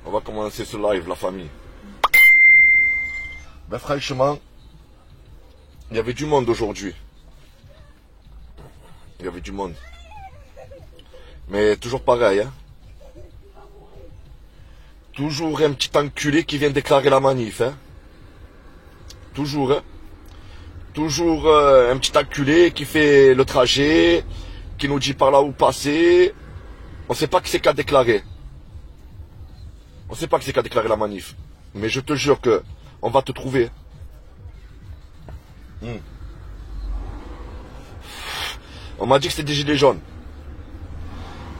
On va commencer ce live, la famille. Ben franchement, il y avait du monde aujourd'hui. Il y avait du monde. Mais toujours pareil, hein. Toujours un petit enculé qui vient déclarer la manif, hein. Toujours, hein. Toujours un petit enculé qui fait le trajet, qui nous dit par là où passer. On ne sait pas qui c'est qui a déclaré. On ne sait pas qui c'est qui a déclaré la manif. Mais je te jure que on va te trouver. On m'a dit que c'était des gilets jaunes.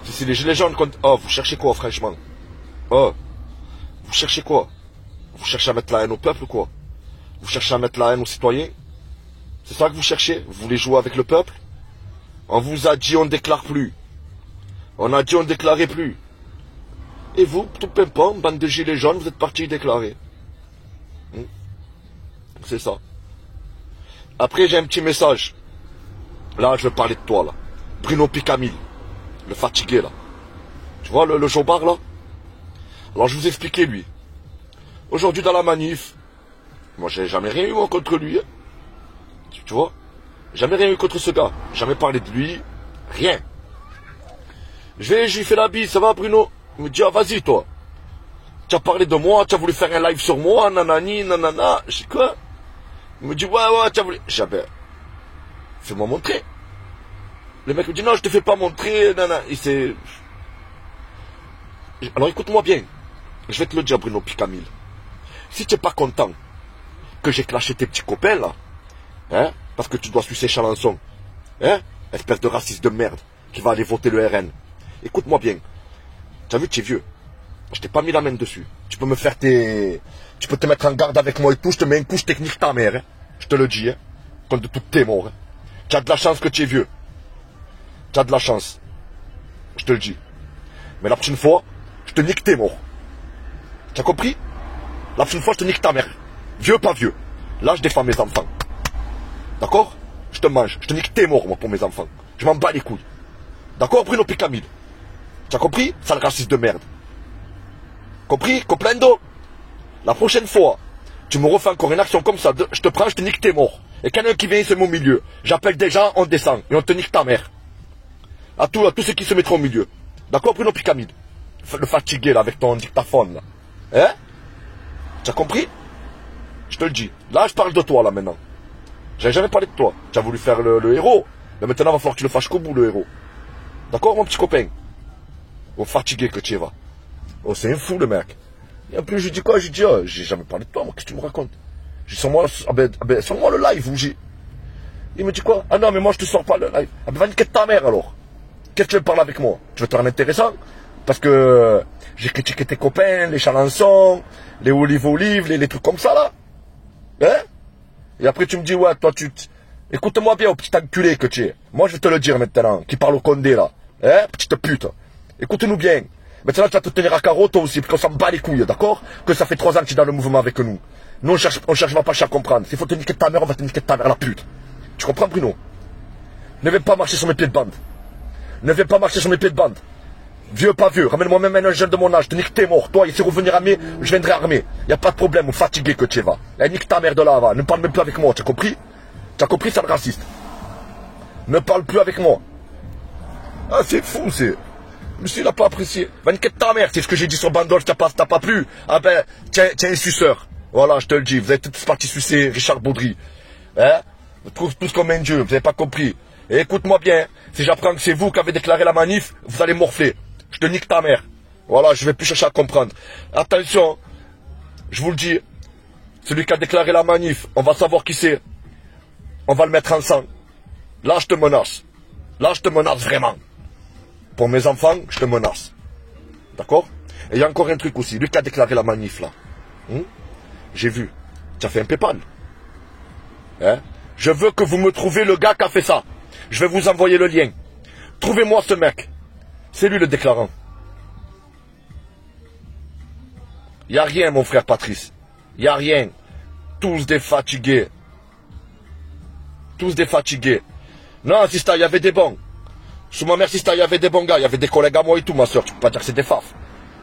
Si c'est des gilets jaunes, oh, vous cherchez quoi, franchement? Oh, vous cherchez quoi? Vous cherchez à mettre la haine au peuple ou quoi? Vous cherchez à mettre la haine aux citoyens? C'est ça que vous cherchez? Vous voulez jouer avec le peuple? On vous a dit on ne déclare plus. On a dit on ne déclarait plus. Et vous, tout pimpant, bande de gilets jaunes, vous êtes partis déclarer. C'est ça. Après, j'ai un petit message. Là, je vais parler de toi, là. Bruno Picamil. Le fatigué, là. Tu vois, le jobard, là? Alors, je vous expliquais, lui. Aujourd'hui, dans la manif, moi, j'ai jamais rien eu contre lui. Hein. Tu vois? Jamais rien eu contre ce gars. Jamais parlé de lui. Rien. Je lui fais la bise. Ça va, Bruno? Il me dit, ah, vas-y, toi. Tu as parlé de moi, tu as voulu faire un live sur moi, nanani, nanana. Je dis, quoi? Il me dit, ouais, tu as voulu... J'ai dit, ben, fais-moi montrer. Le mec me dit, non, je te fais pas montrer, nanana. Alors, écoute-moi bien. Je vais te le dire, Bruno Picamil. Si tu n'es pas content que j'ai clashé tes petits copains, là, hein, parce que tu dois sucer Chalençon, hein, espèce de raciste de merde, qui va aller voter le RN. Écoute-moi bien. Tu as vu, tu es vieux. Je t'ai pas mis la main dessus. Tu peux me faire tes... Tu peux te mettre en garde avec moi et tout. Je te mets une couche technique ta mère. Hein. Je te le dis. Hein. Comme de toutes tes morts. Hein. Tu as de la chance que tu es vieux. Tu as de la chance. Je te le dis. Mais la prochaine fois, je te nique tes morts. Tu as compris? La prochaine fois, je te nique ta mère. Vieux, pas vieux. Là, je défends mes enfants. D'accord? Je te mange. Je te nique tes morts, moi, pour mes enfants. Je m'en bats les couilles. D'accord, Bruno Picamil? Tu as compris? Sale raciste de merde. Compris? Comprendo? La prochaine fois, tu me refais encore une action comme ça, je te prends, je te nique tes morts. Et quelqu'un qui vient, il se met au milieu. J'appelle des gens, on descend. Et on te nique ta mère. À tous ceux qui se mettront au milieu. D'accord, Bruno Picamil? Le fatigué, là, avec ton dictaphone, là. Hein? Tu as compris? Je te le dis. Là, je parle de toi, là, maintenant. J'avais jamais parlé de toi. Tu as voulu faire le héros. Mais maintenant, il va falloir que tu le fasses qu'au bout, le héros. D'accord, mon petit copain? Au fatigué que tu y vas. Oh, c'est un fou, le mec. Et en plus, je dis quoi? Je dis, oh, j'ai jamais parlé de toi, moi, qu'est-ce que tu me racontes? Je dis, sors-moi le live, où j'ai. Il me dit quoi? Ah non, mais moi, je te sors pas le live. Ah ben, va niquer ta mère, alors. Qu'est-ce que tu veux parler avec moi? Tu veux te rendre intéressant? Parce que j'ai critiqué tes copains, les Chalençon, les olives, les trucs comme ça, là. Hein? Et après, tu me dis, ouais, toi, écoute-moi bien, au petit enculé que tu es. Moi, je vais te le dire maintenant, qui parle au Condé, là. Hein? Petite pute. Écoute-nous bien. Maintenant, tu vas te tenir à carreau, toi aussi, parce qu'on s'en bat les couilles, d'accord? Que ça fait 3 ans que tu es dans le mouvement avec nous. Nous, on cherche pas à comprendre. S'il faut te niquer ta mère, on va te niquer ta mère, la pute. Tu comprends, Bruno? Ne viens pas marcher sur mes pieds de bande. Ne viens pas marcher sur mes pieds de bande. Vieux, pas vieux. Ramène-moi même un jeune de mon âge. Je te nique tes morts. Toi, ici, revenir armé, je viendrai armé. Y a pas de problème, ou fatigué que tu vas. Et nique ta mère de là, va. Ne parle même plus avec moi, tu as compris? Tu as compris, ça le raciste? Ne parle plus avec moi. Ah, c'est fou, c'est... Monsieur, il n'a pas apprécié. Va niquer ta mère, c'est ce que j'ai dit sur Bandol, t'as pas plu. Ah ben, tiens un suceur. Voilà, je te le dis, vous êtes tous partis sucer Richard Baudry. Hein? Tous comme un dieu, vous n'avez pas compris. Et écoute-moi bien, si j'apprends que c'est vous qui avez déclaré la manif, vous allez morfler. Je te nique ta mère. Voilà, je vais plus chercher à comprendre. Attention, je vous le dis, celui qui a déclaré la manif, on va savoir qui c'est. On va le mettre ensemble. Là, je te menace. Là, je te menace vraiment. Pour mes enfants, je te menace. D'accord? Et il y a encore un truc aussi. Lui qui a déclaré la manif, là. J'ai vu. Tu as fait un PayPal. Hein? Je veux que vous me trouviez le gars qui a fait ça. Je vais vous envoyer le lien. Trouvez-moi ce mec. C'est lui le déclarant. Il n'y a rien, mon frère Patrice. Il n'y a rien. Tous des fatigués. Tous des fatigués. Non, Sista, il y avait des bons. Sous ma mère, Sista, il y avait des bons gars. Il y avait des collègues à moi et tout, ma soeur. Tu peux pas dire que c'est des faf.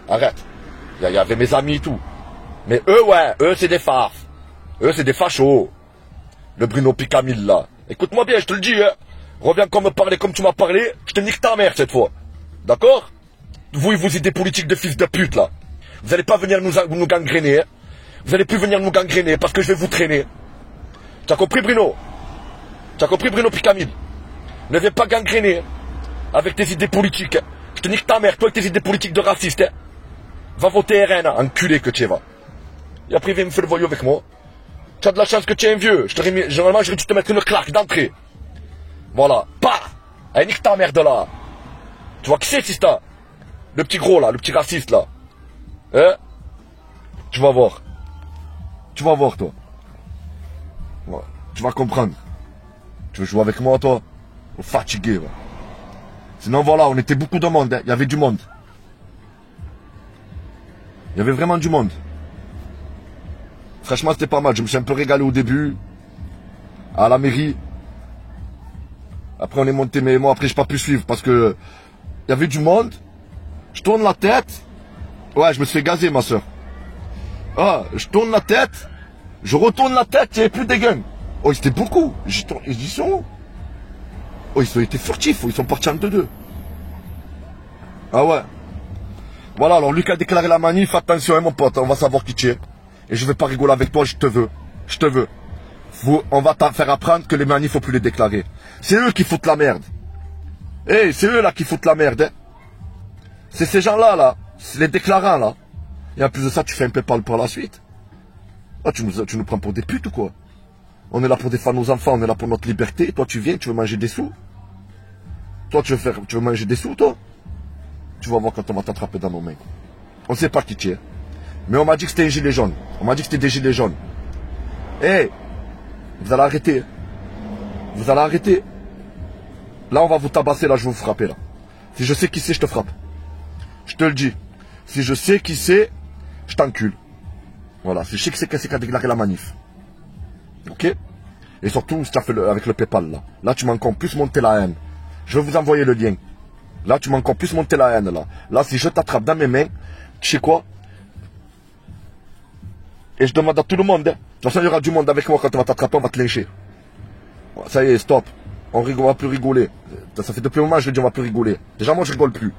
Arrête. Il y avait mes amis et tout. Mais eux, ouais, eux, c'est des farces. Eux, c'est des fachos. Le Bruno Picamil, là. Écoute-moi bien, je te le dis, hein. Reviens comme me parler comme tu m'as parlé, je te nique ta mère cette fois. D'accord? Vous et vos idées politiques de fils de pute, là. Vous n'allez pas venir nous gangréner, hein. Vous n'allez plus venir nous gangréner parce que je vais vous traîner. Tu as compris, Bruno? Tu as compris, Bruno Picamil? Ne viens pas gangréner avec tes idées politiques. Je te nique ta mère, toi et tes idées politiques de raciste. Hein. Va voter RN, enculé que tu es, va. Et après, viens me faire le voyou avec moi. Tu as de la chance que tu es un vieux. Généralement, j'aurais dû te mettre une claque d'entrée. Voilà. Pas. Allez, nique ta mère de là. Tu vois qui c'est, Sista? Le petit gros, là, le petit raciste, là. Hein? Tu vas voir. Tu vas voir, toi. Ouais. Tu vas comprendre. Tu veux jouer avec moi, toi? Fatigué, va. Sinon, voilà, on était beaucoup de monde. Hein. Il y avait du monde. Il y avait vraiment du monde. Franchement, c'était pas mal. Je me suis un peu régalé au début. À la mairie. Après, on est monté, mais moi, après, j'ai pas pu suivre parce que il y avait du monde. Je tourne la tête. Ouais, je me suis fait gazer, ma soeur. Ah, je tourne la tête. Je retourne la tête, il n'y avait plus des gangs. Oh, c'était beaucoup. Ils y sont où? Oh, ils ont été furtifs. Ils sont partis en 2-2. Ah ouais. Voilà, alors lui qui a déclaré la manif, attention, hein, mon pote, on va savoir qui tu es. Et je vais pas rigoler avec toi, je te veux. Je te veux. On va te faire apprendre que les manifs, faut plus les déclarer. C'est eux qui foutent la merde. Eh, c'est eux là qui foutent la merde. Hein. C'est ces gens-là, là. C'est les déclarants, là. Et en plus de ça, tu fais un PayPal par la suite. Ah, tu nous prends pour des putes ou quoi? On est là pour défendre nos enfants, on est là pour notre liberté. Toi, tu viens, tu veux manger des sous. Toi, tu veux manger des sous, toi. Tu vas voir quand on va t'attraper dans nos mains. On sait pas qui tu es. Mais on m'a dit que c'était un gilet jaune. On m'a dit que c'était des gilets jaunes. Eh, vous allez arrêter. Vous allez arrêter. Là, on va vous tabasser, là, je vais vous frapper, là. Si je sais qui c'est, je te frappe. Je te le dis. Si je sais qui c'est, je t'encule. Voilà, si je sais que c'est qui a déclaré la manif. Ok? Et surtout, si tu as fait avec le PayPal, là. Là, tu m'as encore plus monté la haine. Je vais vous envoyer le lien. Là, tu m'as encore plus monté la haine, là. Là, si je t'attrape dans mes mains, tu sais quoi? Et je demande à tout le monde, hein. De toute façon, il y aura du monde avec moi quand on va t'attraper, on va te lyncher. Ça y est, stop. On va plus rigoler. Ça fait depuis un moment que je le dis, on va plus rigoler. Déjà, moi, je rigole plus.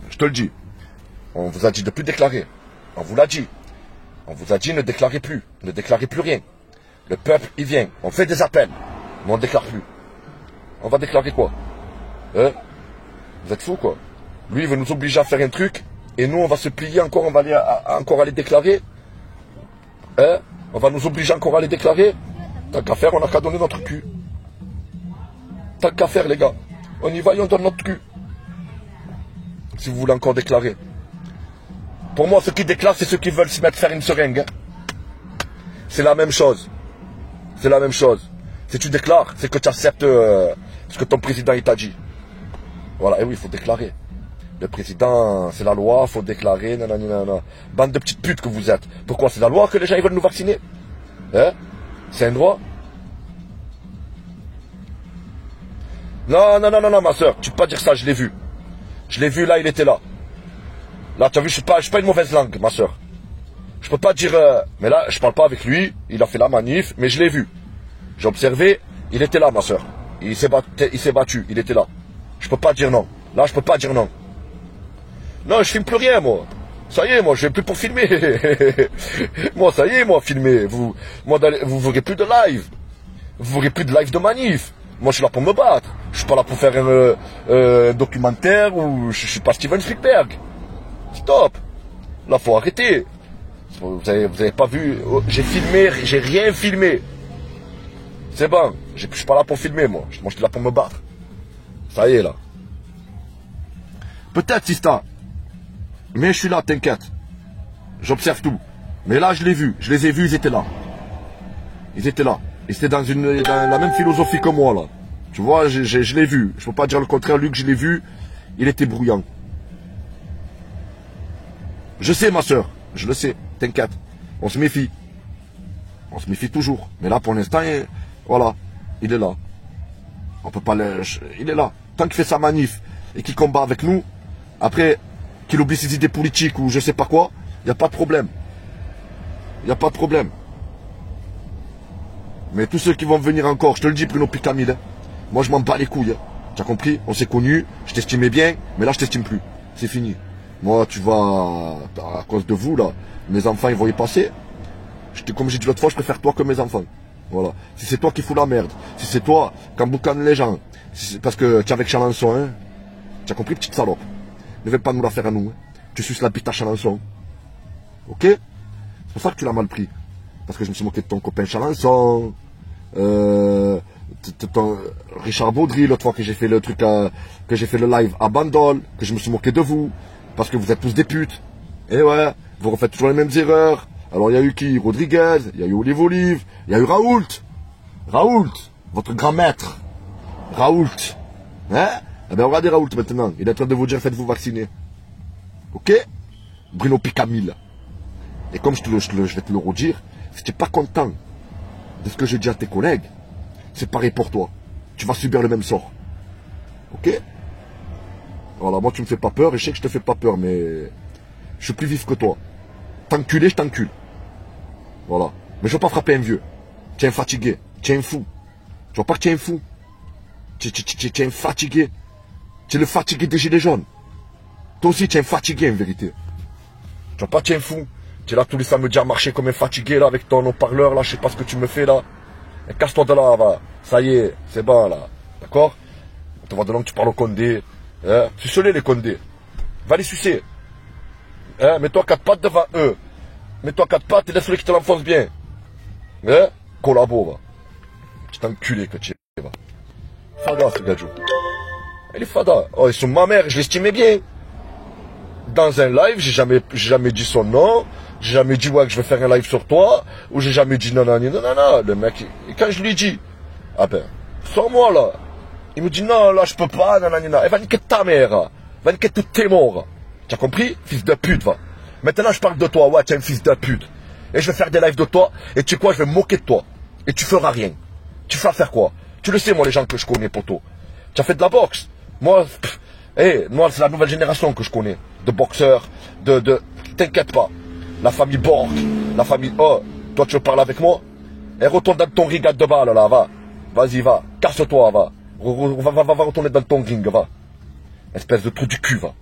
Je te le dis. On vous a dit de plus déclarer. On vous l'a dit. On vous a dit ne déclarez plus. Ne déclarez plus rien. Le peuple, il vient. On fait des appels. Mais on ne déclare plus. On va déclarer quoi? Hein? Vous êtes fous, quoi? Lui, il veut nous obliger à faire un truc. Et nous, on va se plier encore. On va encore aller déclarer. Hein? On va nous obliger encore à les déclarer. Tant qu'à faire, on n'a qu'à donner notre cul. Tant qu'à faire, les gars. On y va et on donne notre cul. Si vous voulez encore déclarer. Pour moi, ceux qui déclarent, c'est ceux qui veulent se mettre faire une seringue. Hein? C'est la même chose. C'est la même chose. Si tu déclares, c'est que tu acceptes ce que ton président il t'a dit. Voilà, et oui, il faut déclarer. Le président, c'est la loi, il faut déclarer, nanana. Bande de petites putes que vous êtes. Pourquoi? C'est la loi que les gens ils veulent nous vacciner? Hein? C'est un droit? Non, non, non, non, non, ma soeur, tu peux pas dire ça, je l'ai vu. Je l'ai vu, là, il était là. Là, tu as vu, je suis pas une mauvaise langue, ma soeur. Je peux pas dire... mais là, je parle pas avec lui, il a fait la manif, mais je l'ai vu. J'ai observé, il était là, ma soeur. Il s'est battu, il était là. Je peux pas dire non. Là, je peux pas dire non. Non, je filme plus rien, moi. Ça y est, moi, je vais plus pour filmer. Moi, ça y est, moi, filmer. Vous verrez plus de live. Vous verrez plus de live de manif. Moi, je suis là pour me battre. Je suis pas là pour faire un documentaire ou je suis pas Steven Spielberg. Stop. Là, faut arrêter. Vous avez pas vu. J'ai filmé, j'ai rien filmé. C'est bon. Je suis pas là pour filmer, moi. Moi, je suis là pour me battre. Ça y est, là. Peut-être, Sista. Mais je suis là, t'inquiète. J'observe tout. Mais là, je l'ai vu. Je les ai vus, ils étaient là. Ils étaient là. Et c'était dans la même philosophie que moi, là. Tu vois, je l'ai vu. Je peux pas dire le contraire. Lui que je l'ai vu, il était bruyant. Je sais, ma soeur. Je le sais. T'inquiète. On se méfie. On se méfie toujours. Mais là, pour l'instant, voilà. Il est là. On peut pas il est là. Tant qu'il fait sa manif et qu'il combat avec nous, après, qu'il oublie ses idées politiques ou je sais pas quoi, il n'y a pas de problème. Il n'y a pas de problème. Mais tous ceux qui vont venir encore, je te le dis Bruno Picamil, hein, moi je m'en bats les couilles. Hein. Tu as compris? On s'est connus, je t'estimais bien, mais là je t'estime plus. C'est fini. Moi tu vas, à cause de vous là, mes enfants ils vont y passer. Comme j'ai dit l'autre fois, je préfère toi que mes enfants. Voilà. Si c'est toi qui fous la merde, si c'est toi qui emboucane les gens, si parce que tu es avec Chalençon, hein, tu as compris petite salope. Ne viens pas nous la faire à nous. Hein. Tu suces la bite à Chalençon. Ok? C'est pour ça que tu l'as mal pris. Parce que je me suis moqué de ton copain Chalençon. Richard Baudry, l'autre fois que j'ai fait le truc que j'ai fait le live à Bandol, que je me suis moqué de vous. Parce que vous êtes tous des putes. Et ouais, vous refaites toujours les mêmes erreurs. Alors il y a eu qui? Rodriguez, il y a eu Olive, il y a eu Raoult. Raoult, votre grand maître. Raoult. Hein? Eh bien regardez Raoult maintenant. Il est en train de vous dire faites-vous vacciner. Ok? Bruno Picamil. Et comme je vais te le redire, si tu n'es pas content de ce que je dis à tes collègues, c'est pareil pour toi. Tu vas subir le même sort. Ok? Voilà, moi tu me fais pas peur et je sais que je te fais pas peur, mais je suis plus vif que toi. T'enculer, je t'encule. Voilà. Mais je veux pas frapper un vieux. Tu es un fatigué. Tu es un fou. Tu vois pas que tu es un fou. Tu es un fatigué. Tu es le fatigué des gilets jaunes. Toi aussi, tu es un fatigué en vérité. Tu vois pas que tu es un fou. Tu es là tous les samedis à marcher comme un fatigué là avec ton haut-parleur là. Je sais pas ce que tu me fais là. Et casse-toi de là, va. Ça y est, c'est bon là. D'accord? On te voit de là que tu parles au Condé. Hein? Suce-les les Condés. Va les sucer. Hein? Mets-toi quatre pattes devant eux. Mets-toi quatre pattes et laisse-le qui te l'enfonce bien. Hein? Collabo, va. Petit enculé que tu es, va. Fada, ce gadjo. Elle est fada. Oh, ils sont ma mère, je l'estimais bien. Dans un live, j'ai jamais dit son nom. J'ai jamais dit, ouais, que je vais faire un live sur toi. Ou j'ai jamais dit, non. Le mec, et quand je lui dis, ah ben, sors-moi, là. Il me dit, non, là, je peux pas, nanana. Eh, va niquer ta mère. Va niquer tous tes morts. Tu as compris? Fils de pute, va. Maintenant, je parle de toi. Ouais, tu es un fils de pute. Et je vais faire des lives de toi. Et tu sais quoi, je vais me moquer de toi. Et tu feras rien. Tu feras faire quoi? Tu le sais, moi, les gens que je connais, poto. Tu as fait de la boxe. Moi, moi, c'est la nouvelle génération que je connais. De boxeurs, T'inquiète pas. La famille Borg. La famille... Oh, toi, tu veux parler avec moi? Et retourne dans ton ring de balle, là, va. Vas-y, va. Casse-toi, va. Va retourner dans ton ring, va. Espèce de trou du cul, va.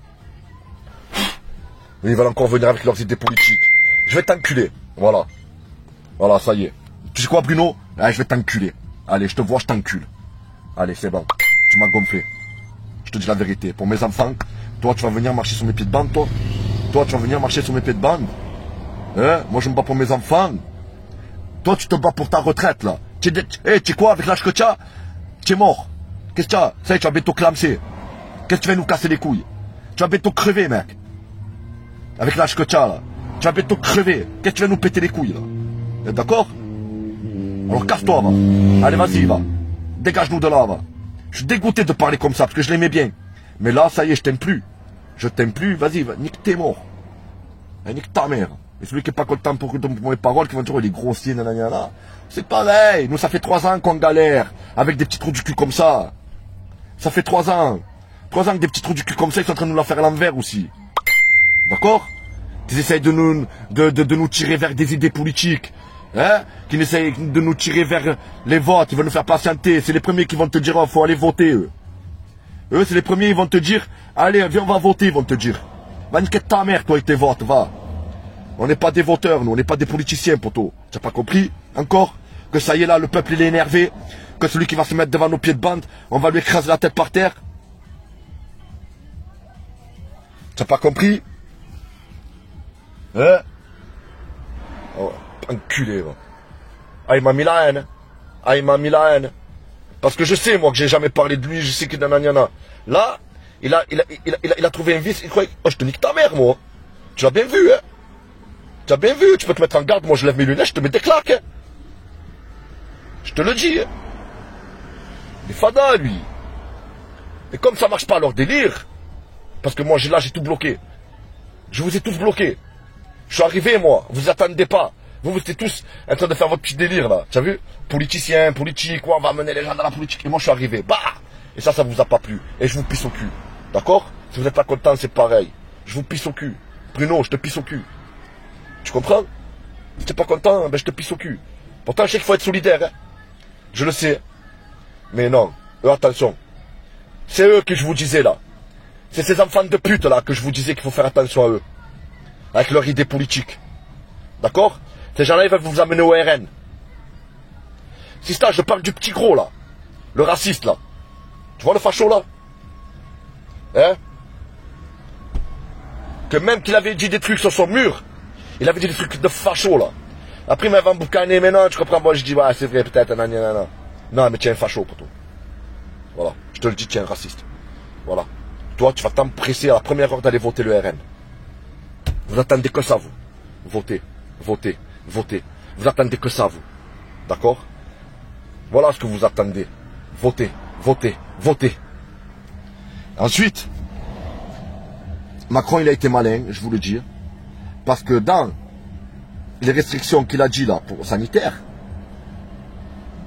Ils veulent encore venir avec leurs idées politiques. Je vais t'enculer. Voilà. Voilà, ça y est. Tu sais quoi, Bruno? Je vais t'enculer. Allez, je te vois, je t'encule. Allez, c'est bon. Tu m'as gonflé. Je te dis la vérité. Pour mes enfants, toi, tu vas venir marcher sur mes pieds de bande, toi. Toi, tu vas venir marcher sur mes pieds de bande. Hein? Moi, je me bats pour mes enfants. Toi, tu te bats pour ta retraite, là. Tu sais quoi, avec l'âge que tu as, tu es mort. Qu'est-ce que tu as? Ça y est, tu vas bientôt clamser. Qu'est-ce que tu vas nous casser les couilles? Tu vas bientôt crever, mec. Avec l'âge que tu as, là. Tu vas bientôt crever. Qu'est-ce que tu vas nous péter les couilles, là? D'accord? Alors casse-toi, va. Allez, vas-y, va. Dégage-nous de là, va. Je suis dégoûté de parler comme ça, parce que je l'aimais bien. Mais là, ça y est, je t'aime plus. Je t'aime plus, vas-y, va. Nique tes morts. Nique ta mère. Et celui qui est pas content pour mes paroles, qui va dire, il est grossier, nanana. C'est pareil. Nous, ça fait 3 ans qu'on galère. Avec des petits trous du cul comme ça. Ça fait 3 ans. 3 ans que des petits trous du cul comme ça, ils sont en train de nous la faire à l'envers aussi. D'accord? Ils essayent de nous tirer vers des idées politiques. Hein? Qui essayent de nous tirer vers les votes. Ils veulent nous faire patienter. C'est les premiers qui vont te dire, oh, faut aller voter, eux. Eux, c'est les premiers, ils vont te dire, allez, viens, on va voter, ils vont te dire. Va niquer ta mère, toi, et tes votes, va. On n'est pas des voteurs, nous, on n'est pas des politiciens, poto. Tu n'as pas compris, encore? Que ça y est, là, le peuple, il est énervé. Que celui qui va se mettre devant nos pieds de bande, on va lui écraser la tête par terre. Tu n'as pas compris? Hein? Oh, enculé, va. Ah, il m'a mis la haine. Ah, il m'a mis la haine. Parce que je sais, moi, que j'ai jamais parlé de lui, je sais qu'il y en a. Là, il a trouvé un vice, il croyait, oh, je te nique ta mère, moi. Tu l'as bien vu, hein. Tu as bien vu, tu peux te mettre en garde, moi, je lève mes lunettes, je te mets des claques, hein. Je te le dis, hein. Il est fada, lui. Et comme ça marche pas leur délire, parce que moi, là, j'ai tout bloqué. Je vous ai tous bloqués. Je suis arrivé, moi, vous attendez pas. Vous étiez tous en train de faire votre petit délire, là. Tu as vu? Politicien, politique, ouais, on va amener les gens dans la politique. Et moi, je suis arrivé. Bah! Et ça vous a pas plu. Et je vous pisse au cul. D'accord? Si vous n'êtes pas content, c'est pareil. je vous pisse au cul. Bruno, je te pisse au cul. Tu comprends? Si t'es pas content, ben je te pisse au cul. Pourtant, je sais qu'il faut être solidaire. Hein. Je le sais. Mais non, eux, attention. C'est eux que je vous disais là. C'est ces enfants de pute là que je vous disais qu'il faut faire attention à eux. Avec leur idée politique. D'accord? Ces gens-là, ils veulent vous amener au RN. Si ça, je parle du petit gros là. Le raciste là. Tu vois le facho là? Hein? Que même qu'il avait dit des trucs sur son mur, il avait dit des trucs de facho là. Après il m'avait emboucané, mais non, tu comprends, moi je dis, ouais, c'est vrai, peut-être, non. Non, mais tu es un facho, poteau. Voilà, je te le dis, tu es un raciste. Voilà. Toi, tu vas t'empresser à la première heure d'aller voter le RN. Vous attendez que ça, vous. Votez, votez, votez. Vous attendez que ça, vous. D'accord? Voilà ce que vous attendez. Votez, votez, votez. Ensuite, Macron, il a été malin, je vous le dis. Parce que dans les restrictions qu'il a dit là, pour sanitaire,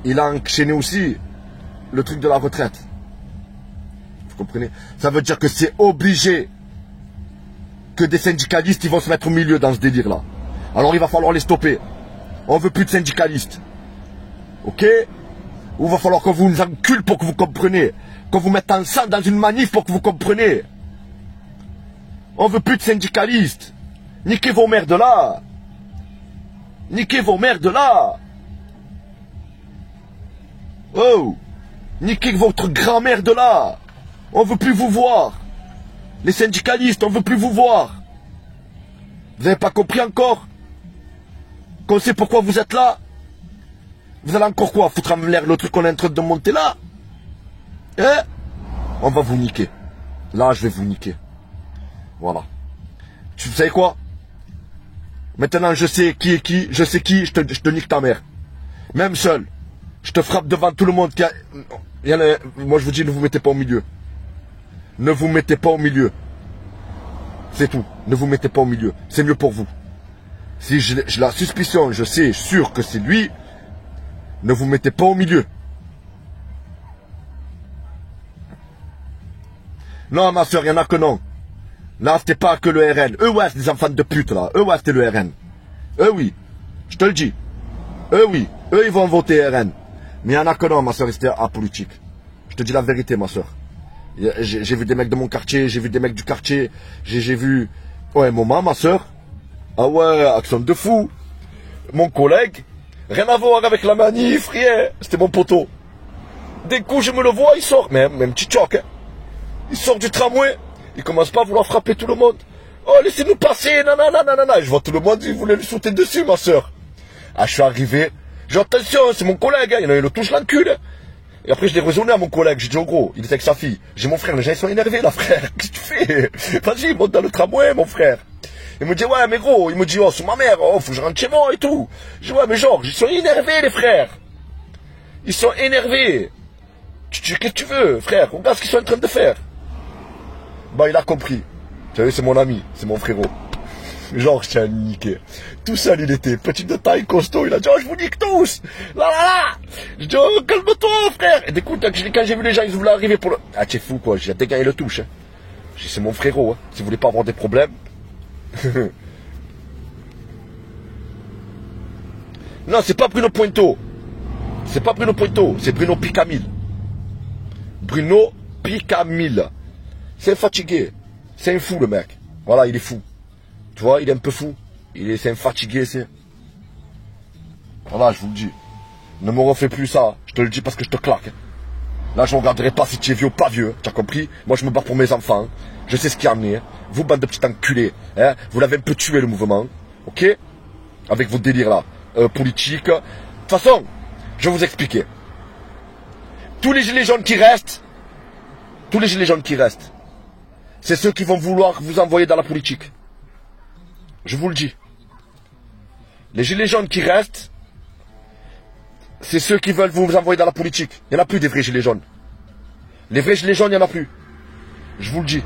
il a enchaîné aussi le truc de la retraite. Vous comprenez? Ça veut dire que c'est obligé que des syndicalistes ils vont se mettre au milieu dans ce délire-là. Alors il va falloir les stopper. On veut plus de syndicalistes. Ok? Ou il va falloir qu'on vous encule pour que vous compreniez. Qu'on vous mette ensemble dans une manif pour que vous compreniez. On veut plus de syndicalistes. Niquez vos mères de là. Niquez vos mères de là. Oh. Niquez votre grand-mère de là. On veut plus vous voir. Les syndicalistes, on veut plus vous voir. Vous n'avez pas compris encore? Qu'on sait pourquoi vous êtes là? Vous allez encore quoi? Foutre en l'air le truc qu'on est en train de monter là? Hein? On va vous niquer. Là, je vais vous niquer. Voilà. Tu sais quoi? Maintenant, je sais qui est qui. Je sais qui. Je te nique ta mère. Même seul. Je te frappe devant tout le monde. Moi, je vous dis, ne vous mettez pas au milieu. Ne vous mettez pas au milieu. C'est tout. Ne vous mettez pas au milieu. C'est mieux pour vous. Si j'ai la suspicion, je sais, sûr que c'est lui, ne vous mettez pas au milieu. Non, ma soeur, il y en a que non. Là, c'était pas que le RN. Eux, ouais, c'est des enfants de pute, là. Eux, ouais, c'était le RN. Eux, oui. Je te le dis. Eux, oui. Eux, ils vont voter RN. Mais il y en a que non, ma soeur, c'était apolitique. Je te dis la vérité, ma soeur. J'ai vu des mecs de mon quartier, j'ai vu des mecs du quartier, j'ai vu... Ouais, un moment, ma soeur. Ah ouais, action de fou. Mon collègue, rien à voir avec la manif, rien. C'était mon poteau. Dès que je me le vois, il sort. Mais un petit choc, hein. Il sort du tramway. Il commence pas à vouloir frapper tout le monde. Oh, laissez-nous passer, nanana. Je vois tout le monde, il voulait lui sauter dessus, ma soeur. Ah, je suis arrivé. J'ai dit, attention, c'est mon collègue, hein. Il le touche l'encul. Et après, je l'ai raisonné à mon collègue. J'ai dit, oh gros, il était avec sa fille. J'ai dit, mon frère, les gens, ils sont énervés, là, frère. Qu'est-ce que tu fais? Vas-y, monte dans le tramway, mon frère. Il me dit, ouais, mais gros, il me dit, oh, c'est ma mère, oh, faut que je rentre chez moi et tout. Je dis, ouais, mais genre, ils sont énervés, les frères. Ils sont énervés. Qu'est-ce que tu veux, frère? Regarde ce qu'ils sont en train de faire. Bah, il a compris. Tu vois, c'est mon ami, c'est mon frérot. Genre, je tiens à niquer. Tout seul, il était petit de taille, costaud. Il a dit, oh, je vous nique tous. Là. Je dis, oh, calme-toi, frère. Et du coup, quand j'ai vu les gens, ils voulaient arriver pour le... Ah, t'es fou, quoi. J'ai dégagé le touche. Hein. J'ai dit, c'est mon frérot. Hein. Si vous voulez pas avoir des problèmes. Non, c'est pas Bruno Pointo. C'est pas Bruno Pointo. C'est Bruno Picamil. Bruno Picamil. C'est un fatigué. C'est un fou, le mec. Voilà, il est fou. Tu vois, il est un peu fou. C'est un fatigué, c'est... Voilà, je vous le dis. Ne me refais plus ça. Je te le dis parce que je te claque. Là, je ne regarderai pas si tu es vieux ou pas vieux. Tu as compris? Moi, je me bats pour mes enfants. Je sais ce qui a amené. Vous, bande de petits enculés. Hein, vous l'avez un peu tué, le mouvement. Ok? Avec vos délires là. Politiques. De toute façon, je vais vous expliquer. Tous les gilets jaunes qui restent, c'est ceux qui vont vouloir vous envoyer dans la politique. Je vous le dis. Les gilets jaunes qui restent, c'est ceux qui veulent vous envoyer dans la politique. Il n'y en a plus des vrais gilets jaunes. Les vrais gilets jaunes, il n'y en a plus. Je vous le dis.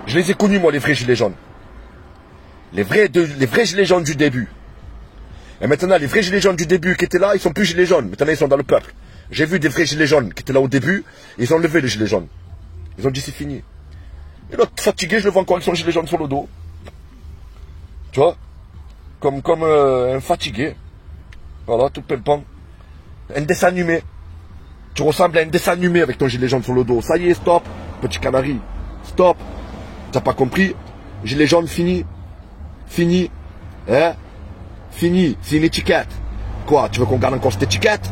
Je les ai connus, moi, les vrais gilets jaunes. Les vrais gilets jaunes du début. Et maintenant, les vrais gilets jaunes du début qui étaient là, ils sont plus gilets jaunes. Maintenant, ils sont dans le peuple. J'ai vu des vrais gilets jaunes qui étaient là au début. Ils ont levé les gilets jaunes. Ils ont dit c'est fini. Et l'autre fatigué, je le vois encore avec son gilet jaune sur le dos. Tu vois? Comme un fatigué. Voilà, tout pimpant. Un dessin animé. Tu ressembles à un dessin animé avec ton gilet jaune sur le dos. Ça y est, stop, petit canari. Stop. T'as pas compris? Gilet jaune, fini. Fini. Hein? Fini. C'est une étiquette. Quoi? Tu veux qu'on garde encore cette étiquette?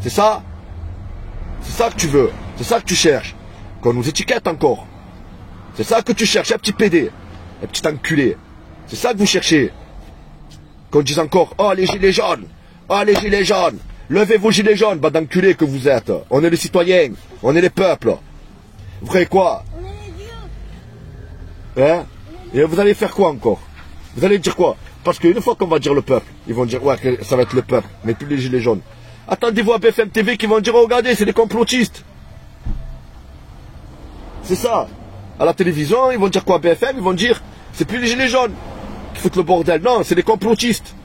C'est ça? C'est ça que tu veux. C'est ça que tu cherches. Qu'on nous étiquette encore. C'est ça que tu cherches, un petit PD. Un petit enculé. C'est ça que vous cherchez. Qu'on dise encore, oh les gilets jaunes. Oh les gilets jaunes. Levez vos gilets jaunes, bande d'enculés que vous êtes. On est les citoyens. On est les peuples. Vous ferez quoi? Hein? Et vous allez faire quoi encore? Vous allez dire quoi? Parce qu'une fois qu'on va dire le peuple, ils vont dire, ouais, que ça va être le peuple, mais plus les gilets jaunes. Attendez-vous à BFM TV qui vont dire, oh, regardez, c'est des complotistes. C'est ça. À la télévision, ils vont dire quoi à BFM? Ils vont dire, c'est plus les gilets jaunes qui foutent le bordel. Non, c'est des complotistes.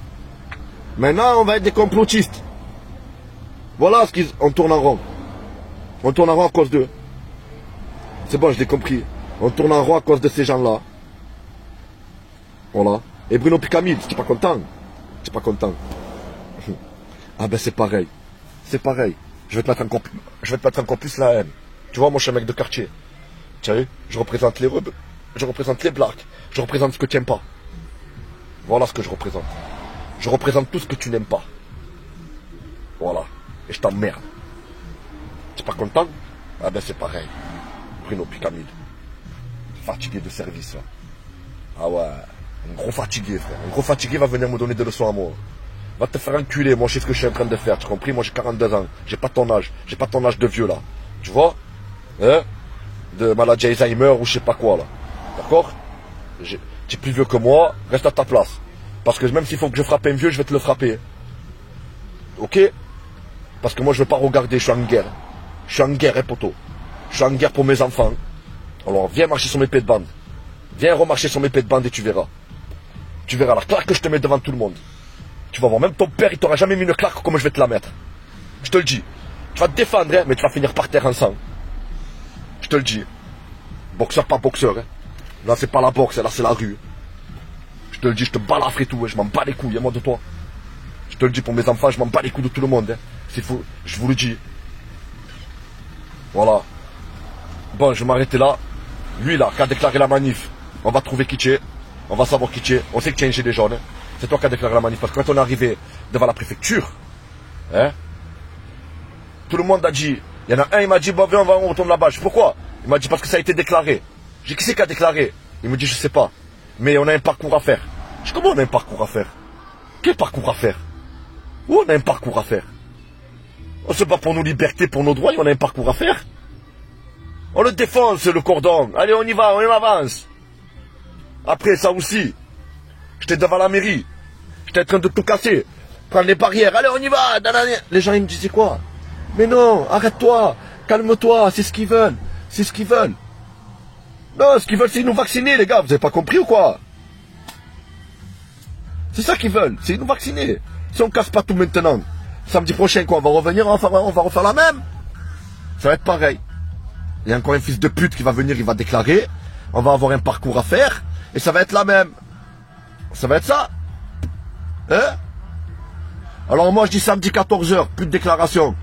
Maintenant, on va être des complotistes. Voilà ce qu'ils... On tourne en rond. On tourne en rond à cause d'eux. C'est bon, je l'ai compris. On tourne en rond à cause de ces gens-là. Voilà. Et Bruno Picamil, tu n'es pas content? Tu n'es pas content? Ah ben c'est pareil. C'est pareil. Je vais te mettre encore plus la haine. Tu vois, moi je suis un mec de quartier. Tu sais, je représente les rebeux. Je représente les blacks. Je représente ce que tu n'aimes pas. Voilà ce que je représente. Je représente tout ce que tu n'aimes pas. Voilà. Et je t'emmerde. Tu n'es pas content? Ah ben c'est pareil. Bruno Picamil. Fatigué de service là. Ah ouais. Un gros fatigué, frère. Un gros fatigué va venir me donner des leçons à moi. Va te faire enculer, moi je sais ce que je suis en train de faire, tu compris? Moi j'ai 42 ans, j'ai pas ton âge, j'ai pas ton âge de vieux là. Tu vois? Hein? De maladie Alzheimer ou je sais pas quoi là. D'accord? Tu es plus vieux que moi, reste à ta place. Parce que même s'il faut que je frappe un vieux, je vais te le frapper. Ok? Parce que moi je veux pas regarder, je suis en guerre. Je suis en guerre, hein, poteau. Je suis en guerre pour mes enfants. Alors viens marcher sur mes pieds de bande. Viens remarcher sur mes pieds de bande et tu verras. Tu verras la claque que je te mets devant tout le monde. Tu vas voir, même ton père, il t'aura jamais mis une claque comme je vais te la mettre. Je te le dis. Tu vas te défendre, hein, mais tu vas finir par terre en sang. Je te le dis. Boxeur, pas boxeur. Hein. Là, c'est pas la boxe, là, c'est la rue. Je te le dis, je te balafre et tout, hein, je m'en bats les couilles, hein, moi de toi. Je te le dis pour mes enfants, je m'en bats les couilles de tout le monde. Hein. C'est fou, je vous le dis. Voilà. Bon, je vais m'arrêter là. Lui, là, qui a déclaré la manif, on va trouver qui tu es. On va savoir qui tu es. On sait que tu es un gilet jaune. Hein. C'est toi qui as déclaré la manif. Parce que quand on est arrivé devant la préfecture, hein, tout le monde a dit, il y en a un, il m'a dit, bon, viens, on retourne là-bas. Je dis, pourquoi? Il m'a dit, parce que ça a été déclaré. J'ai dit, qui c'est qui a déclaré? Il me dit, je sais pas. Mais on a un parcours à faire. Je dis, comment on a un parcours à faire? Quel parcours à faire? Où on a un parcours à faire? On se bat pour nos libertés, pour nos droits, et on a un parcours à faire. On le défonce, le cordon. Allez, on y va, on y avance. Après, ça aussi. J'étais devant la mairie. J'étais en train de tout casser. Prendre les barrières. Allez, on y va. Les gens, ils me disaient quoi? Mais non, arrête-toi. Calme-toi. C'est ce qu'ils veulent. C'est ce qu'ils veulent. Non, ce qu'ils veulent, c'est nous vacciner, les gars. Vous avez pas compris ou quoi? C'est ça qu'ils veulent. C'est nous vacciner. Si on casse pas tout maintenant, samedi prochain, quoi, on va revenir, on va refaire la même. Ça va être pareil. Il y a encore un fils de pute qui va venir, il va déclarer. On va avoir un parcours à faire. Et ça va être la même. Ça va être ça. Hein? Alors moi je dis samedi 14h, plus de déclaration.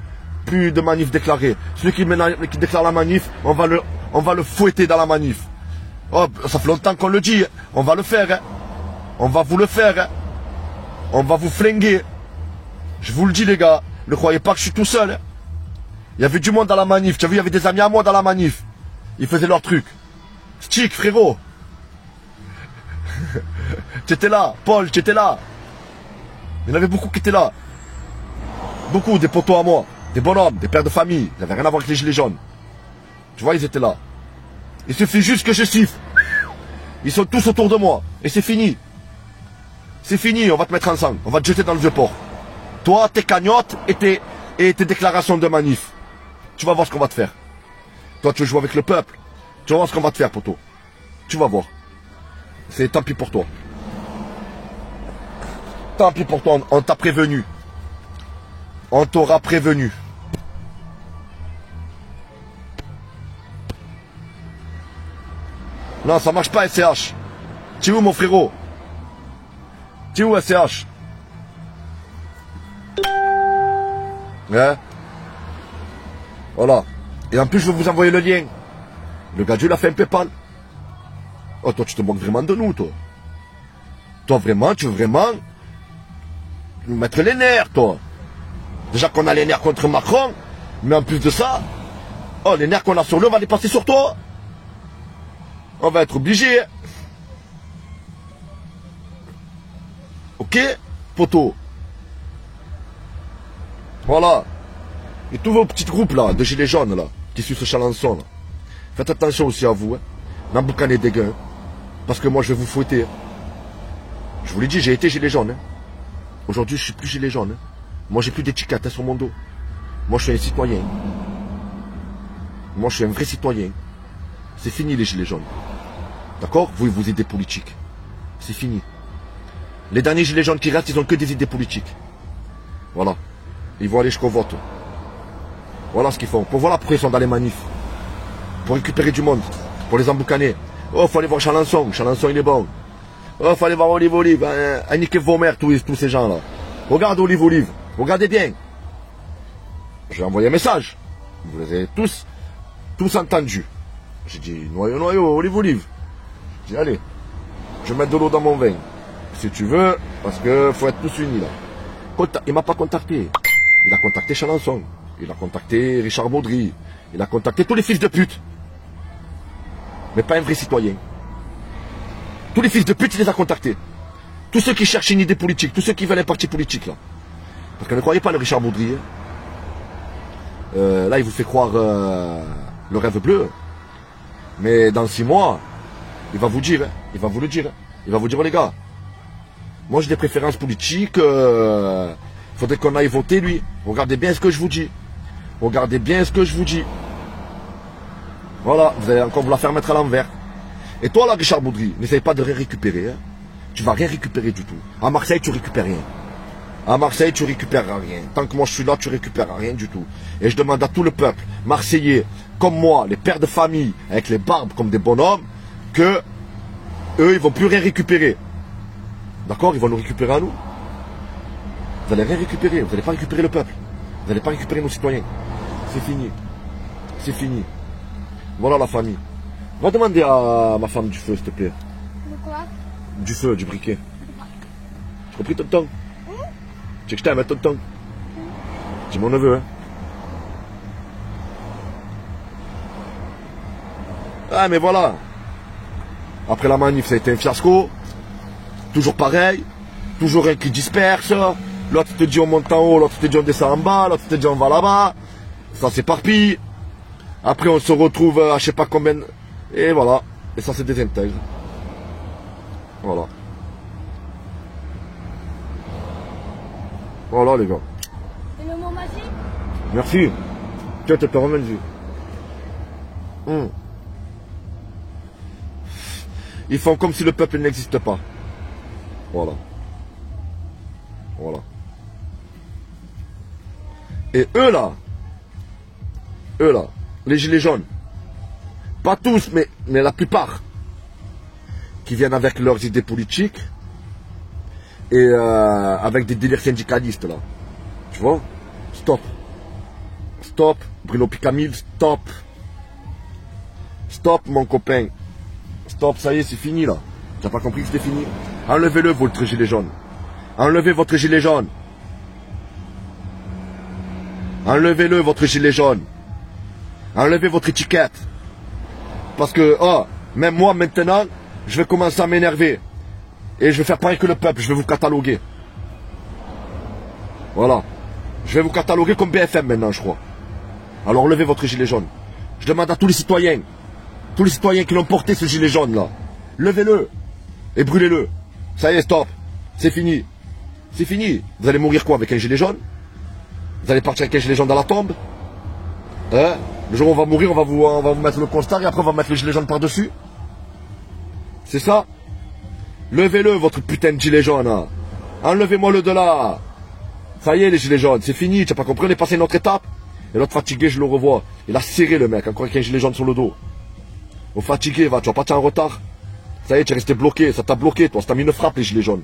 Plus de manif déclarée. Celui qui déclare la manif, on va le fouetter dans la manif. Oh, ça fait longtemps qu'on le dit. On va le faire. Hein. On va vous le faire. Hein. On va vous flinguer. Je vous le dis les gars. Ne croyez pas que je suis tout seul. Hein. Il y avait du monde dans la manif. Tu as vu, il y avait des amis à moi dans la manif. Ils faisaient leur truc. Stick, frérot. Tu étais là. Paul, tu étais là. Il y en avait beaucoup qui étaient là. Beaucoup, des potos à moi. Des bonhommes, des pères de famille. Ils n'avaient rien à voir avec les gilets jaunes. Tu vois, ils étaient là. Il suffit juste que je siffle. Ils sont tous autour de moi. Et c'est fini. C'est fini, on va te mettre ensemble. On va te jeter dans le vieux port. Toi, tes cagnottes et tes déclarations de manif. Tu vas voir ce qu'on va te faire. Toi, tu veux jouer avec le peuple. Tu vas voir ce qu'on va te faire, poto. Tu vas voir. C'est tant pis pour toi. Tant pis pour toi, on t'a prévenu. On t'aura prévenu. Non, ça marche pas, SCH. Tu es où, mon frérot? Tu es où, SCH? Hein? Voilà. Et en plus, je vais vous envoyer le lien. Le gars, il a fait un PayPal. Oh, toi, tu te moques vraiment de nous, toi. Toi, vraiment, tu veux vraiment nous mettre les nerfs, toi. Déjà qu'on a les nerfs contre Macron, mais en plus de ça, oh, les nerfs qu'on a sur lui, on va les passer sur toi. On va être obligé. Ok, poteau. Voilà. Et tous vos petits groupes là, de gilets jaunes là, qui suivent ce Chalençon là. Faites attention aussi à vous, hein. N'emboucanez des gains. Parce que moi je vais vous fouetter. Je vous l'ai dit, j'ai été gilet jaune. Hein. Aujourd'hui je suis plus gilet jaune. Hein. Moi j'ai plus d'étiquette hein, sur mon dos. Moi je suis un citoyen. Moi je suis un vrai citoyen. C'est fini les gilets jaunes. D'accord? Vous et vos idées politiques. C'est fini. Les derniers gilets jaunes qui restent, ils ont que des idées politiques. Voilà. Ils vont aller jusqu'au vote. Voilà ce qu'ils font. Voilà pourquoi ils sont dans les manifs. Pour récupérer du monde. Pour les emboucaner. Oh, faut aller voir Chalençon. Chalençon, il est bon. Oh, faut aller voir Olive Olive. Hein, niquer vos mères, tous ces gens-là. Regarde Olive Olive. Regardez bien. J'ai envoyé un message. Vous les avez tous entendus. J'ai dit, noyau, Olive Olive. J'ai dit, allez. Je vais mettre de l'eau dans mon vin. Si tu veux, parce que faut être tous unis, là. Il m'a pas contacté. Il a contacté Chalençon. Il a contacté Richard Baudry. Il a contacté tous les fils de pute. Mais pas un vrai citoyen. Tous les fils de pute, il les a contactés. Tous ceux qui cherchent une idée politique, tous ceux qui veulent un parti politique, là. Parce que ne croyez pas le Richard Baudry. Là, il vous fait croire le rêve bleu. Mais dans 6 mois, il va vous dire, il va vous le dire. Il va vous dire, oh, les gars, moi j'ai des préférences politiques, faudrait qu'on aille voter lui. Regardez bien ce que je vous dis. Regardez bien ce que je vous dis. Voilà, vous allez encore vous la faire mettre à l'envers. Et toi là, Richard Baudry, n'essaye pas de rien récupérer. Hein. Tu vas rien récupérer du tout. À Marseille, tu récupères rien. À Marseille, tu récupères rien. Tant que moi je suis là, tu récupères rien du tout. Et je demande à tout le peuple marseillais, comme moi, les pères de famille, avec les barbes comme des bonhommes, que eux, ils vont plus rien récupérer. D'accord? Ils vont nous récupérer à nous. Vous n'allez rien récupérer. Vous n'allez pas récupérer le peuple. Vous n'allez pas récupérer nos citoyens. C'est fini. C'est fini. Voilà la famille. Va demander à ma femme du feu, s'il te plaît. De quoi? Du feu, du briquet. Tu compris, tonton? Tu sais que je t'aime, tonton? C'est mon neveu, hein. Ah, mais voilà. Après la manif, ça a été un fiasco. Toujours pareil. Toujours un qui disperse. L'autre te dit on monte en haut, l'autre te dit on descend en bas, l'autre te dit on va là-bas. Ça s'éparpille. Après on se retrouve à je sais pas combien. Et voilà. Et ça se désintègre. Voilà. Voilà les gars. Et le mot magique? Merci. Tiens, te remets Ils font comme si le peuple n'existe pas. Voilà. Voilà. Et eux là, les gilets jaunes, pas tous, mais la plupart, qui viennent avec leurs idées politiques et avec des délires syndicalistes là. Tu vois? Stop. Stop, Bruno Picamil, stop. Stop mon copain. Stop, ça y est, c'est fini là. Tu n'as pas compris que c'était fini? Enlevez-le votre gilet jaune. Enlevez votre gilet jaune. Enlevez-le votre gilet jaune. Enlevez votre étiquette. Parce que, même moi maintenant, je vais commencer à m'énerver. Et je vais faire pareil que le peuple, je vais vous cataloguer. Voilà. Je vais vous cataloguer comme BFM maintenant, je crois. Alors levez votre gilet jaune. Je demande à tous les citoyens qui l'ont porté ce gilet jaune là, levez-le et brûlez-le. Ça y est, stop. C'est fini. C'est fini. Vous allez mourir quoi, avec un gilet jaune? Vous allez partir avec un gilet jaune dans la tombe? Hein? Le jour où on va mourir, on va vous mettre le constat et après on va mettre le gilet jaune par-dessus? C'est ça? Levez-le, votre putain de gilet jaune. Hein. Enlevez-moi le de là. Ça y est, les gilets jaunes, c'est fini. Tu n'as pas compris, on est passé une autre étape. Et l'autre fatigué, je le revois. Il a serré le mec, encore avec un gilet jaune sur le dos. Au fatigué, va, tu vas partir en retard. Ça y est, tu es resté bloqué, ça t'a bloqué, toi, ça t'a mis une frappe, les gilets jaunes.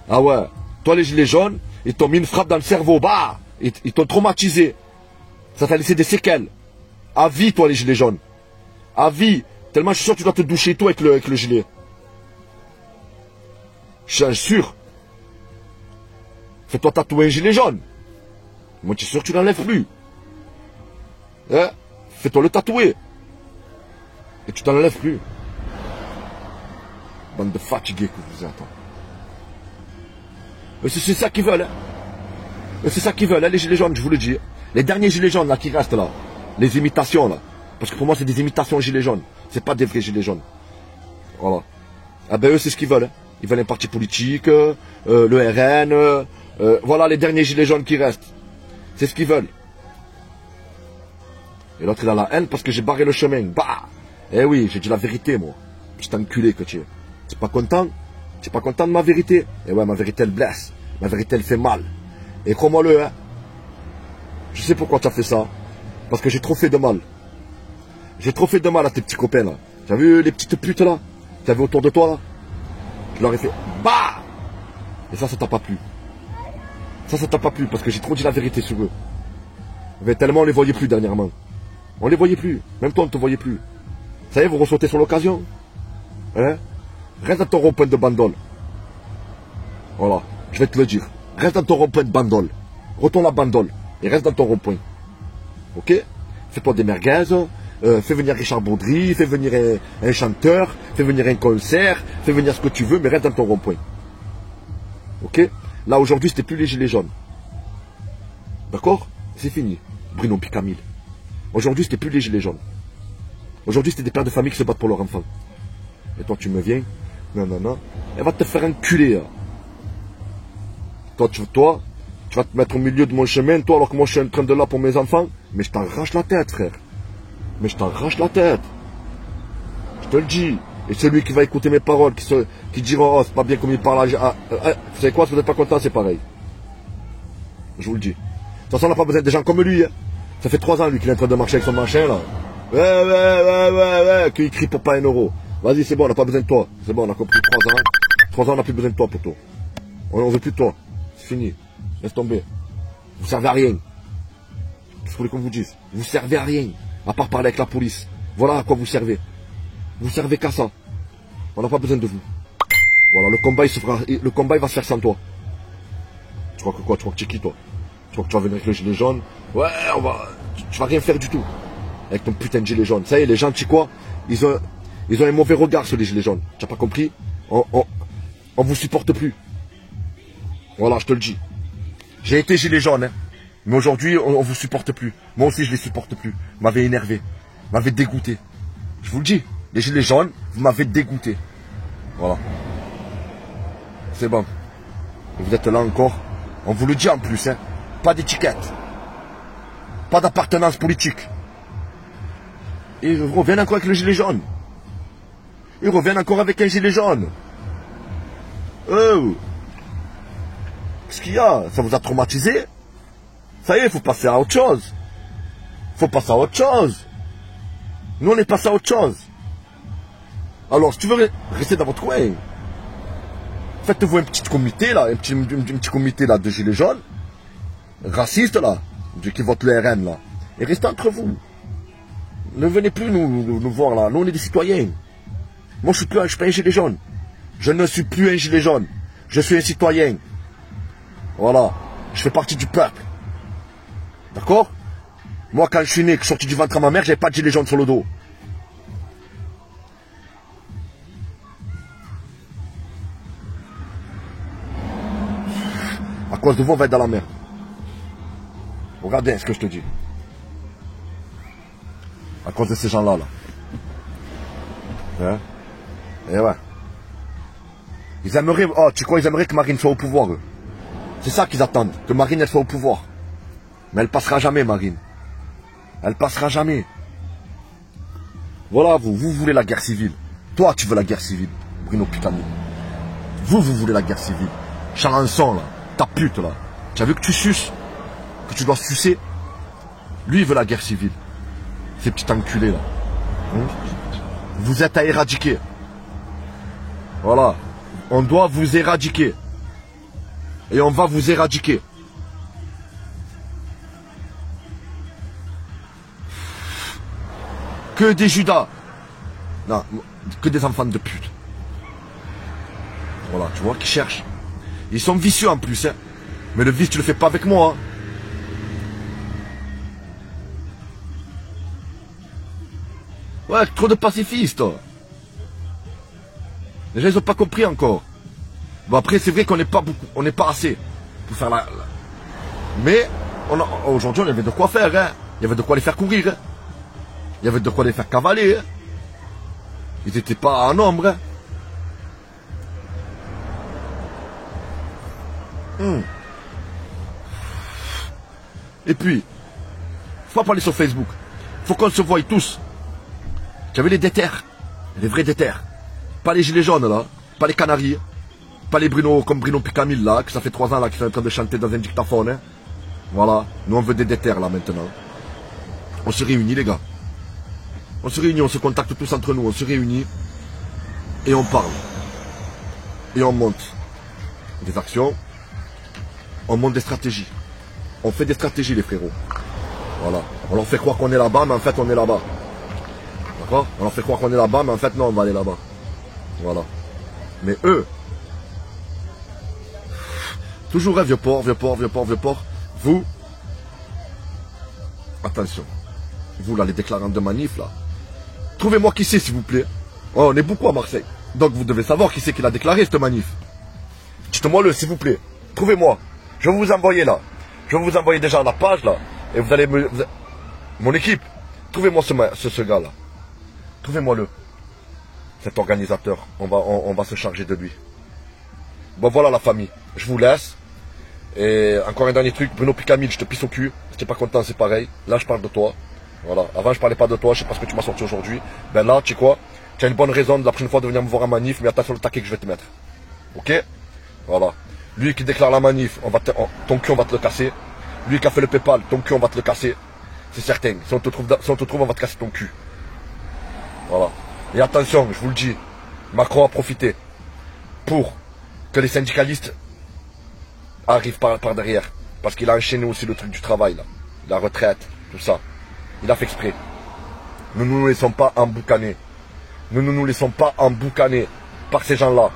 Ah ouais, toi, les gilets jaunes, ils t'ont mis une frappe dans le cerveau, bah, ils t'ont traumatisé. Ça t'a laissé des séquelles. À vie, toi, les gilets jaunes. À vie. Tellement je suis sûr que tu dois te doucher et tout avec le gilet. Je suis sûr. Fais-toi tatouer un gilet jaune. Moi, tu es sûr que tu l'enlèves plus. Hein? Fais-toi le tatouer. Et tu t'en enlèves plus. Bande de fatigués que vous êtes. C'est ça qu'ils veulent. Hein? C'est ça qu'ils veulent, hein, les gilets jaunes, je vous le dis. Les derniers gilets jaunes là qui restent là. Les imitations là. Parce que pour moi, c'est des imitations gilets jaunes. C'est pas des vrais gilets jaunes. Voilà. Ah ben eux, c'est ce qu'ils veulent. Hein. Ils veulent un parti politique, le RN. Voilà les derniers gilets jaunes qui restent. C'est ce qu'ils veulent. Et l'autre, il a la haine parce que j'ai barré le chemin. Bah! Eh oui, j'ai dit la vérité, moi. Petit enculé que tu es. Tu n'es pas content? Tu n'es pas content de ma vérité? Eh ouais, ma vérité, elle blesse. Ma vérité, elle fait mal. Et crois-moi-le, hein. Je sais pourquoi tu as fait ça. Parce que j'ai trop fait de mal. J'ai trop fait de mal à tes petits copains, là. Tu as vu les petites putes, là? Tu as vu autour de toi, là? Je leur ai fait bah! Et ça t'a pas plu. Ça t'a pas plu parce que j'ai trop dit la vérité sur eux. Mais tellement on les voyait plus dernièrement. On les voyait plus. Même toi, on ne te voyait plus. Ça y est, vous ressautez sur l'occasion. Hein? Reste dans ton rond-point de Bandol. Voilà, je vais te le dire. Reste dans ton rond-point de Bandol. Retourne à Bandol. Et reste dans ton rond-point. Ok? Fais-toi des merguez. Fais venir Richard Baudry. Fais venir un chanteur. Fais venir un concert. Fais venir ce que tu veux, mais reste dans ton rond-point. Ok? Là, aujourd'hui, c'était plus les gilets jaunes. D'accord? C'est fini. Bruno Picamil. Aujourd'hui, c'était plus les gilets jaunes. Aujourd'hui, c'était des pères de famille qui se battent pour leurs enfants. Et toi, tu me viens? Non. Elle va te faire enculer. Là. Toi, tu vas te mettre au milieu de mon chemin, toi, alors que moi, je suis en train de là pour mes enfants. Mais je t'arrache la tête, frère. Mais je t'arrache la tête. Je te le dis. Et celui qui va écouter mes paroles, qui dira, oh, c'est pas bien comme il parle. Vous savez quoi, si vous n'êtes pas content, c'est pareil. Je vous le dis. De toute façon, on n'a pas besoin de gens comme lui. Hein. Ça fait 3 ans, lui, qu'il est en train de marcher avec son machin, là. Ouais, qu'il crie pour pas 1 euro. Vas-y, c'est bon, on n'a pas besoin de toi. C'est bon, on a compris 3 ans. 3 ans, on n'a plus besoin de toi, pour toi. On veut plus de toi. C'est fini. Laisse tomber. Vous servez à rien. Je voulais qu'on vous dise. Vous servez à rien. À part parler avec la police. Voilà à quoi vous servez. Vous servez qu'à ça. On n'a pas besoin de vous. Voilà, le combat, il va se faire sans toi. Tu crois que quoi? Tu crois que tu es qui, toi? Tu crois que tu vas venir avec le gilet jaune? Ouais, tu vas rien faire du tout. Avec ton putain de gilet jaune. Ça y est, les gens, tu sais quoi? Ils ont un mauvais regard sur les gilets jaunes. Tu n'as pas compris? On vous supporte plus. Voilà, je te le dis. J'ai été gilet jaune, hein. Mais aujourd'hui, on vous supporte plus. Moi aussi, je les supporte plus. Vous m'avez énervé. Vous m'avez dégoûté. Je vous le dis. Les gilets jaunes, vous m'avez dégoûté. Voilà. C'est bon. Et vous êtes là encore. On vous le dit en plus, hein. Pas d'étiquette. Pas d'appartenance politique. Et ils reviennent encore avec le gilet jaune. Ils reviennent encore avec un gilet jaune. Oh. Qu'est-ce qu'il y a? Ça vous a traumatisé? Ça y est, il faut passer à autre chose. Faut passer à autre chose. Nous, on est passé à autre chose. Alors, si tu veux rester dans votre coin, faites-vous un petit comité, là, un petit comité, là, de gilets jaunes, racistes, là, qui votent le RN, là, et restez entre vous. Ne venez plus nous voir, là. Nous, on est des citoyens. Moi, je suis pas un gilet jaune. Je ne suis plus un gilet jaune. Je suis un citoyen. Voilà. Je fais partie du peuple. D'accord? Moi, quand je suis né, que je suis sorti du ventre à ma mère, j'avais pas de gilet jaune sur le dos. À cause de vous, on va être dans la merde. Regardez ce que je te dis. À cause de ces gens-là, là. Hein? Et ouais. Ils aimeraient, oh, tu crois, ils aimeraient que Marine soit au pouvoir, eux. C'est ça qu'ils attendent, que Marine, elle soit au pouvoir. Mais elle passera jamais, Marine. Elle passera jamais. Voilà, vous voulez la guerre civile. Toi, tu veux la guerre civile, Bruno Picamil. Vous voulez la guerre civile. Chalençon, là, ta pute, là. Tu as vu que tu suces, que tu dois sucer. Lui, il veut la guerre civile. Ces petits enculés, là. Vous êtes à éradiquer. Voilà. On doit vous éradiquer. Et on va vous éradiquer. Que des Judas. Non, que des enfants de pute. Voilà, tu vois, qui cherchent. Ils sont vicieux en plus, hein. Mais le vice, tu le fais pas avec moi, hein. Ouais, trop de pacifistes. Les gens, ils ont pas compris encore. Bon, après, c'est vrai qu'on n'est pas beaucoup, on n'est pas assez pour faire Mais, aujourd'hui, on avait de quoi faire, hein. Il y avait de quoi les faire courir, hein. Il y avait de quoi les faire cavaler, hein. Ils n'étaient pas en nombre, hein. Et puis, faut pas parler sur Facebook. Faut qu'on se voie tous. J'avais les déterres, les vrais déterres. Pas les gilets jaunes là, pas les canaries, pas les Bruno comme Bruno Picamil là, que ça fait 3 ans là qu'ils sont en train de chanter dans un dictaphone. Hein. Voilà, nous on veut des déterres là maintenant. On se réunit les gars. On se réunit, on se contacte tous entre nous, on se réunit et on parle. Et on monte des actions, on monte des stratégies. On fait des stratégies les frérots. Voilà. On leur fait croire qu'on est là-bas, mais en fait on est là-bas. D'accord? On leur fait croire qu'on est là-bas, mais en fait non, on va aller là-bas. Voilà. Mais eux, toujours un vieux port. Vous, attention. Vous là, les déclarants de manif là. Trouvez-moi qui c'est s'il vous plaît. Oh, on est beaucoup à Marseille. Donc vous devez savoir qui c'est qui l'a déclaré cette manif. Dites-moi le s'il vous plaît. Trouvez-moi. Je vais vous envoyer là. Je vais vous envoyer déjà la page là. Et vous allez me... Mon équipe. Trouvez-moi ce gars là. Trouvez-moi-le. Cet organisateur. On va se charger de lui. Bon voilà la famille. Je vous laisse. Et encore un dernier truc. Bruno Picamil, je te pisse au cul. Si t'es pas content, c'est pareil. Là, je parle de toi. Voilà. Avant, je parlais pas de toi. Je sais pas ce que tu m'as sorti aujourd'hui. Ben là, tu sais quoi? Tu as une bonne raison de la prochaine fois de venir me voir en manif. Mais attention le taquet que je vais te mettre. Ok? Voilà. Lui qui déclare la manif, ton cul, on va te le casser. Lui qui a fait le PayPal, ton cul, on va te le casser. C'est certain. Si on te trouve, on va te casser ton cul. Voilà. Et attention, je vous le dis, Macron a profité pour que les syndicalistes arrivent par derrière. Parce qu'il a enchaîné aussi le truc du travail, là. La retraite, tout ça. Il a fait exprès. Nous ne nous laissons pas emboucaner. Nous ne nous laissons pas emboucaner par ces gens-là.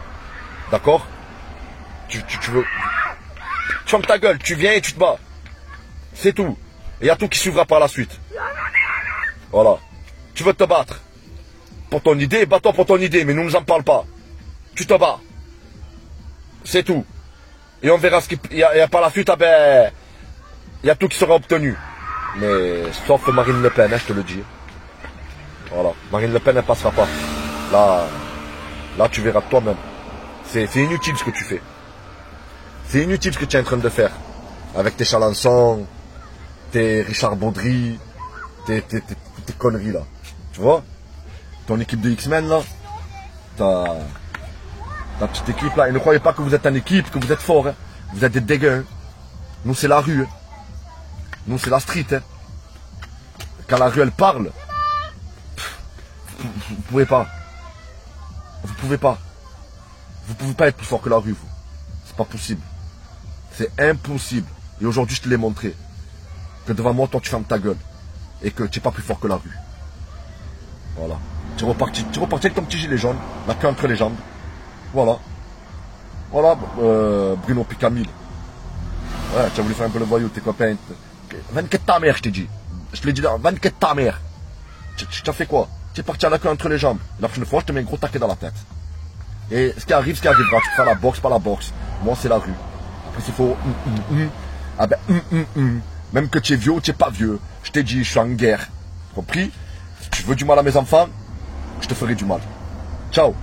D'accord? Tu veux... Tu fermes ta gueule, tu viens et tu te bats. C'est tout. Et il y a tout qui suivra par la suite. Voilà. Tu veux te battre pour ton idée, bats-toi pour ton idée, mais nous ne nous en parle pas. Tu te bats. C'est tout. Et on verra ce qu'il y a par la suite, ah ben, il y a tout qui sera obtenu. Mais sauf Marine Le Pen, hein, je te le dis. Voilà. Marine Le Pen, elle passera pas. Là tu verras toi-même. C'est inutile ce que tu fais. C'est inutile ce que tu es en train de faire. Avec tes Chalençon, tes Richard Baudry, tes conneries là. Tu vois? Ton équipe de X-Men là. Ta petite équipe là. Et ne croyez pas que vous êtes en équipe, que vous êtes fort. Hein. Vous êtes des dégueux. Hein. Nous c'est la rue. Hein. Nous c'est la street. Hein. Quand la rue elle parle, vous pouvez pas. Vous pouvez pas. Vous pouvez pas être plus fort que la rue, vous. C'est pas possible. C'est impossible. Et aujourd'hui, je te l'ai montré. Que devant moi, toi, tu fermes ta gueule. Et que tu n'es pas plus fort que la rue. Voilà. Tu es reparti avec ton petit gilet jaune, la queue entre les jambes. Voilà. Voilà, Bruno Picamil. Ouais, tu as voulu faire un peu le voyou, tes copains. 24 ta mère, je t'ai dit. Je te l'ai dit là, 24 ta mère. Tu as fait quoi? Tu es parti à la queue entre les jambes. La prochaine fois, je te mets un gros taquet dans la tête. Et ce qui arrivera. Tu fais la boxe, pas la boxe. Moi, c'est la rue. Après, s'il faut... Ah ben, Même que tu es vieux ou tu n'es pas vieux. Je t'ai dit, je suis en guerre. Compris? Si tu veux du mal à mes enfants, je te ferai du mal. Ciao.